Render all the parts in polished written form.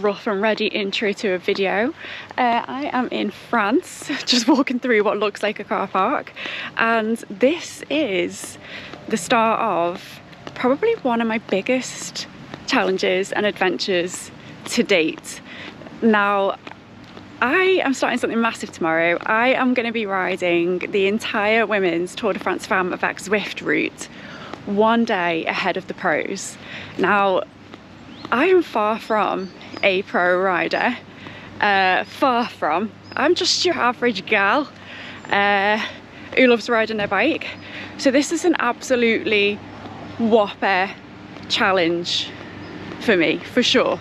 rough and ready intro to a video. I am in France, just walking through what looks like a car park, and this is the start of probably one of my biggest challenges and adventures to date. Now, I am starting something massive tomorrow. I am going to be riding the entire women's Tour de France Femmes Avec Zwift route one day ahead of the pros. Now, I am far from a pro rider, far from. I'm just your average gal who loves riding their bike. So this is an absolutely whopper challenge for me, for sure.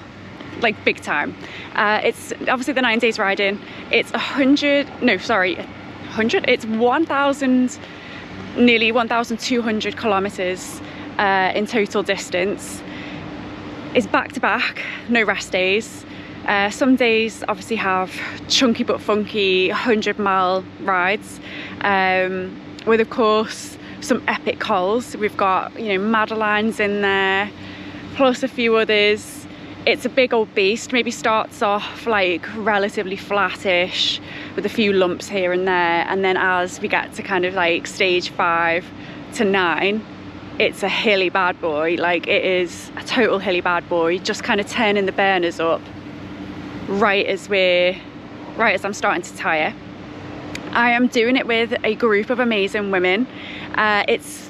Like big time. It's obviously the 9 days riding. It's 100, it's 1,000, nearly 1,200 kilometers in total distance. It's back to back, no rest days. Some days obviously have chunky but funky 100-mile rides, with of course some epic cols. We've got, you know, Madelines in there, plus a few others. It's a big old beast. Maybe starts off like relatively flattish with a few lumps here and there, and then as we get to kind of like stage 5 to 9, it's a hilly bad boy. Like, it is a total hilly bad boy, just kind of turning the burners up right as I'm starting to tire. I am doing it with a group of amazing women. It's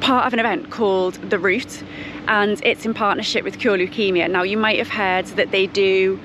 part of an event called The Route, and it's in partnership with Cure Leukaemia. Now, you might have heard that they do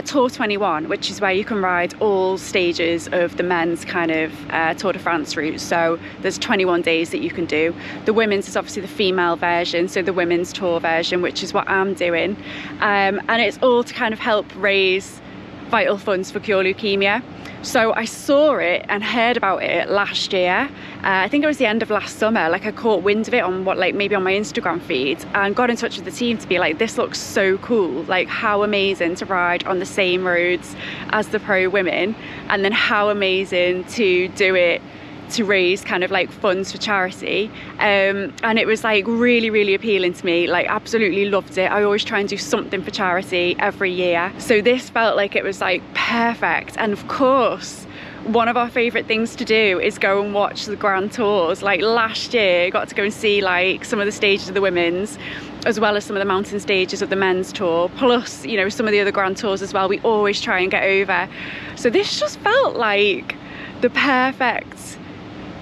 Tour 21, which is where you can ride all stages of the men's kind of Tour de France route. So there's 21 days that you can do. The women's is obviously the female version, so the women's tour version, which is what I'm doing. And it's all to kind of help raise vital funds for Cure Leukaemia. So I saw it and heard about it last year. I think it was the end of last summer. Like, I caught wind of it on maybe on my Instagram feed, and got in touch with the team to be like, this looks so cool. Like, how amazing to ride on the same roads as the pro women, and then how amazing to do it to raise kind of like funds for charity. And it was like really, really appealing to me. Like, absolutely loved it. I always try and do something for charity every year, so this felt like it was like perfect. And of course, one of our favorite things to do is go and watch the grand tours. Like, last year I got to go and see like some of the stages of the women's, as well as some of the mountain stages of the men's tour, plus, you know, some of the other grand tours as well. We always try and get over. So this just felt like the perfect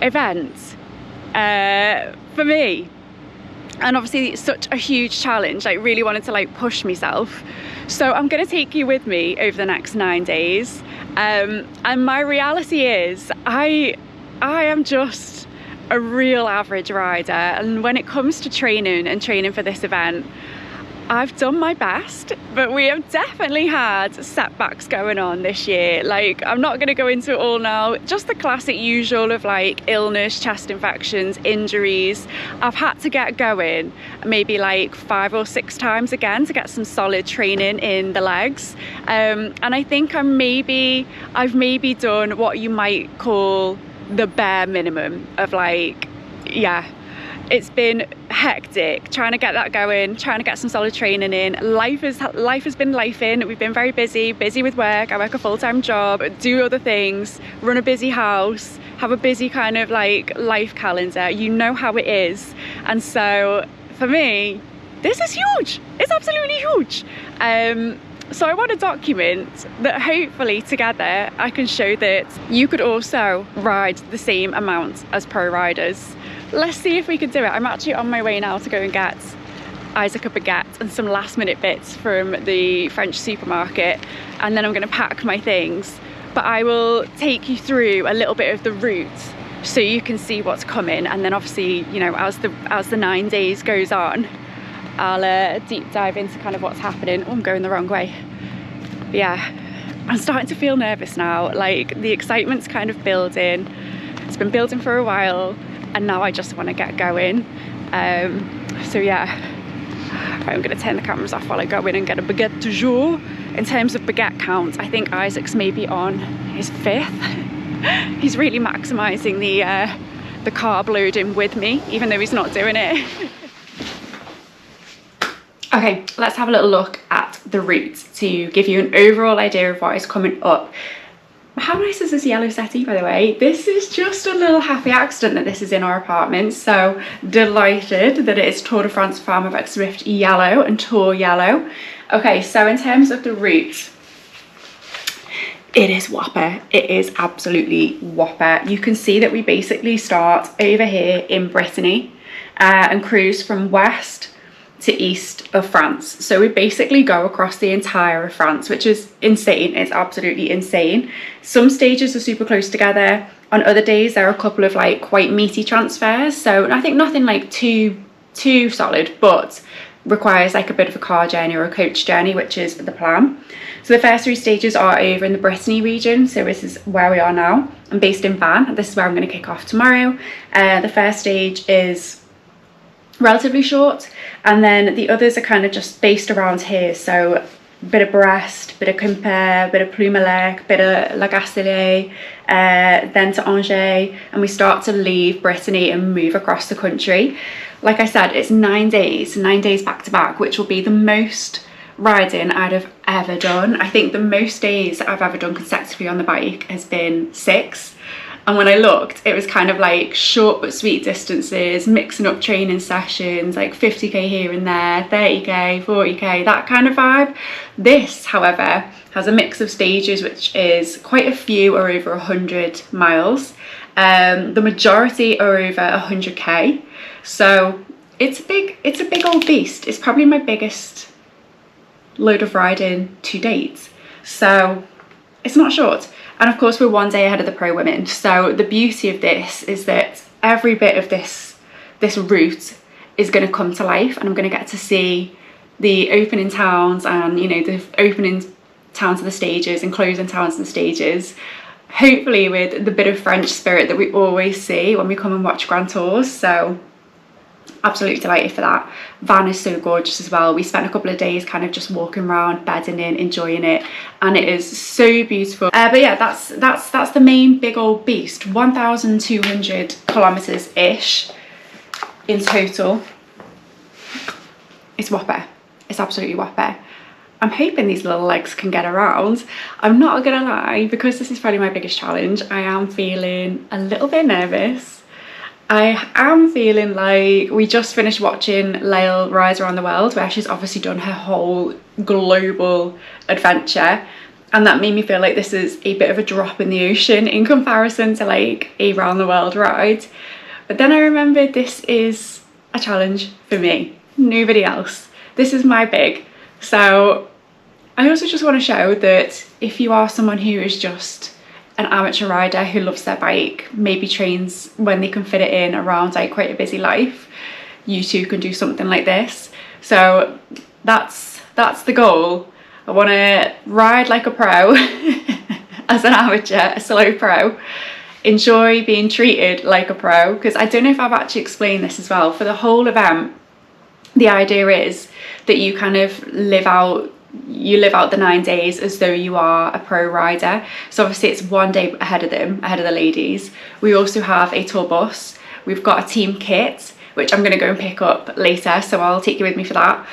event for me. And obviously it's such a huge challenge. I really wanted to like push myself. So I'm going to take you with me over the next 9 days. And my reality is I am just a real average rider. And when it comes to training for this event, I've done my best, but we have definitely had setbacks going on this year. Like, I'm not going to go into it all now. Just the classic usual of like illness, chest infections, injuries. I've had to get going maybe like 5 or 6 times again to get some solid training in the legs. And I think I've maybe done what you might call the bare minimum of like, yeah. It's been hectic trying to get that going, trying to get some solid training in. Life has been lifing. We've been very busy with work. I work a full-time job, do other things, run a busy house, have a busy kind of like life calendar. You know how it is. And so for me, this is huge. It's absolutely huge. So I want to document that. Hopefully together I can show that you could also ride the same amount as pro riders. Let's see if we can do it. I'm actually on my way now to go and get Isaac a baguette and some last minute bits from the French supermarket, and then I'm going to pack my things. But I will take you through a little bit of the route so you can see what's coming, and then obviously, you know, as the 9 days goes on, I'll deep dive into kind of what's happening. Oh, I'm going the wrong way. But yeah, I'm starting to feel nervous now. Like, the excitement's kind of building. It's been building for a while, and now I just want to get going. So yeah, I'm going to turn the cameras off while I go in and get a baguette du jour. In terms of baguette count, I think Isaac's maybe on his 5th. He's really maximising the carb loading with me, even though he's not doing it. Okay, let's have a little look at the route to give you an overall idea of what is coming up. How nice is this yellow settee, by the way? This is just a little happy accident that this is in our apartment, so delighted that it is Tour de France Femmes Avec Zwift yellow and Tour yellow. Okay, so in terms of the route, it is whopper. It is absolutely whopper. You can see that we basically start over here in Brittany and cruise from west to east of France. So we basically go across the entire of France, which is insane. It's absolutely insane. Some stages are super close together. On other days there are a couple of like quite meaty transfers, so I think nothing like too solid, but requires like a bit of a car journey or a coach journey, which is the plan. So the first 3 stages are over in the Brittany region, so this is where we are now. I'm based in Vannes. This is where I'm going to kick off tomorrow. The first stage is relatively short, and then the others are kind of just based around here, so a bit of Brest, bit of Quimper, bit of Plumelec, bit of La Gacilly, then to Angers, and we start to leave Brittany and move across the country. Like I said, it's 9 days back to back, which will be the most riding I'd have ever done. I think the most days that I've ever done consecutively on the bike has been 6. And when I looked, it was kind of like short but sweet distances, mixing up training sessions, like 50k here and there, 30k, 40k, that kind of vibe. This, however, has a mix of stages, which is quite a few are over 100 miles. The majority are over 100k. So it's a big old beast. It's probably my biggest load of riding to date. So it's not short. And of course we're 1 day ahead of the pro women, so the beauty of this is that every bit of this route is going to come to life, and I'm going to get to see the opening towns and, you know, the opening towns of the stages and closing towns of the stages, hopefully with the bit of French spirit that we always see when we come and watch Grand Tours. So absolutely delighted for that. Vannes is so gorgeous as well. We spent a couple of days kind of just walking around, bedding in, enjoying it, and it is so beautiful. But yeah, that's the main big old beast. 1,200 kilometers ish in total. It's whopper. It's absolutely whopper. I'm hoping these little legs can get around. I'm not gonna lie, because this is probably my biggest challenge, I am feeling a little bit nervous. I am feeling like we just finished watching Lael Rise Around the World, where she's obviously done her whole global adventure, and that made me feel like this is a bit of a drop in the ocean in comparison to like a round the world ride. But then I remembered this is a challenge for me, nobody else. This is my big. So I also just want to show that if you are someone who is just an amateur rider who loves their bike, maybe trains when they can fit it in around like quite a busy life, you too can do something like this. So that's the goal. I want to ride like a pro as an amateur, a slow pro, enjoy being treated like a pro, because I don't know if I've actually explained this as well. For the whole event, the idea is that you kind of live out the 9 days as though you are a pro rider. So obviously it's 1 day ahead of the ladies. We also have a tour bus. We've got a team kit, which I'm going to go and pick up later, so I'll take you with me for that.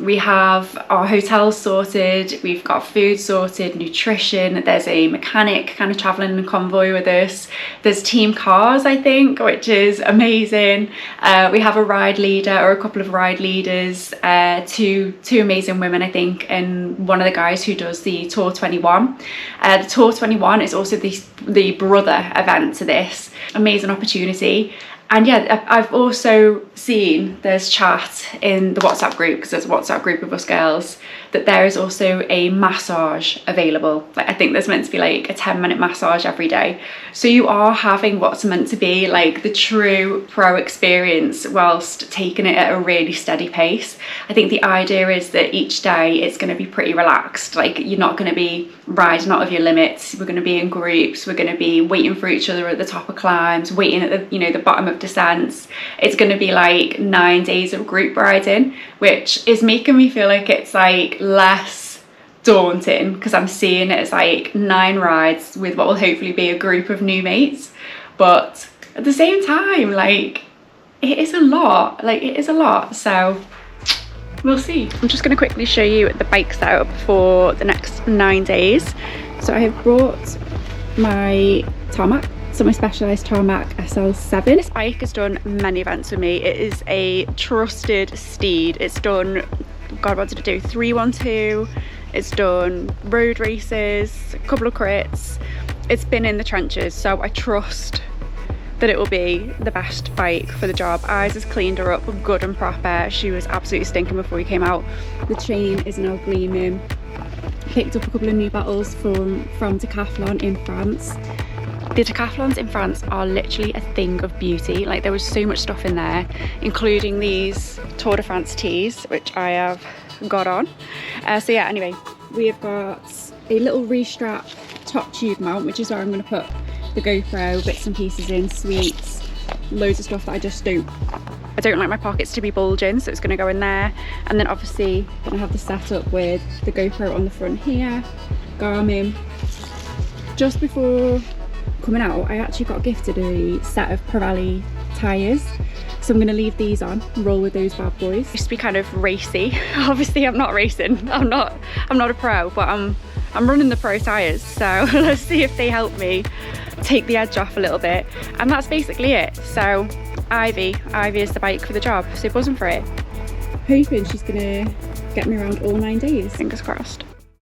We have our hotels sorted, we've got food sorted, nutrition, there's a mechanic kind of travelling in convoy with us, there's team cars, I think, which is amazing. We have a ride leader or a couple of ride leaders, two amazing women, I think, and one of the guys who does the Tour 21. The Tour 21 is also the brother event to this. Amazing opportunity. And yeah, I've also seen there's chat in the WhatsApp group, because there's a WhatsApp group of us girls, that there is also a massage available. Like, I think there's meant to be like a 10-minute massage every day. So you are having what's meant to be like the true pro experience whilst taking it at a really steady pace. I think the idea is that each day it's going to be pretty relaxed. Like, you're not going to be riding out of your limits. We're going to be in groups. We're going to be waiting for each other at the top of climbs, waiting at the, you know, the bottom of descents. It's going to be like 9 days of group riding, which is making me feel like it's like less daunting, because I'm seeing it as like 9 rides with what will hopefully be a group of new mates. But at the same time, like, it is a lot. Like, it is a lot. So we'll see. I'm just going to quickly show you the bike setup for the next 9 days. So I have brought my tarmac, so my Specialized Tarmac SL7. This bike has done many events with me. It is a trusted steed. It's done, God, what did it do? 312. It's done road races, a couple of crits. It's been in the trenches, so I trust that it will be the best bike for the job. Eyes has cleaned her up good and proper. She was absolutely stinking before we came out. The chain is now gleaming. Picked up a couple of new battles from Decathlon in France. The Decathlons in France are literally a thing of beauty. Like, there was so much stuff in there, including these Tour de France tees, which I have got on. So yeah, anyway, we have got a little restrap top tube mount, which is where I'm going to put the GoPro, bits and pieces in, sweets, loads of stuff that I don't like my pockets to be bulging, so it's going to go in there. And then obviously I'm going to have the setup with the GoPro on the front here, Garmin. Just before coming out, I actually got gifted a set of Pirelli tyres, so I'm going to leave these on, roll with those bad boys. Just to be kind of racy. Obviously I'm not racing, I'm not a pro, but I'm running the pro tyres, so let's see if they help me take the edge off a little bit. And that's basically it. So Ivy is the bike for the job, so buzzing for it. Hoping she's gonna get me around all 9 days. Fingers crossed.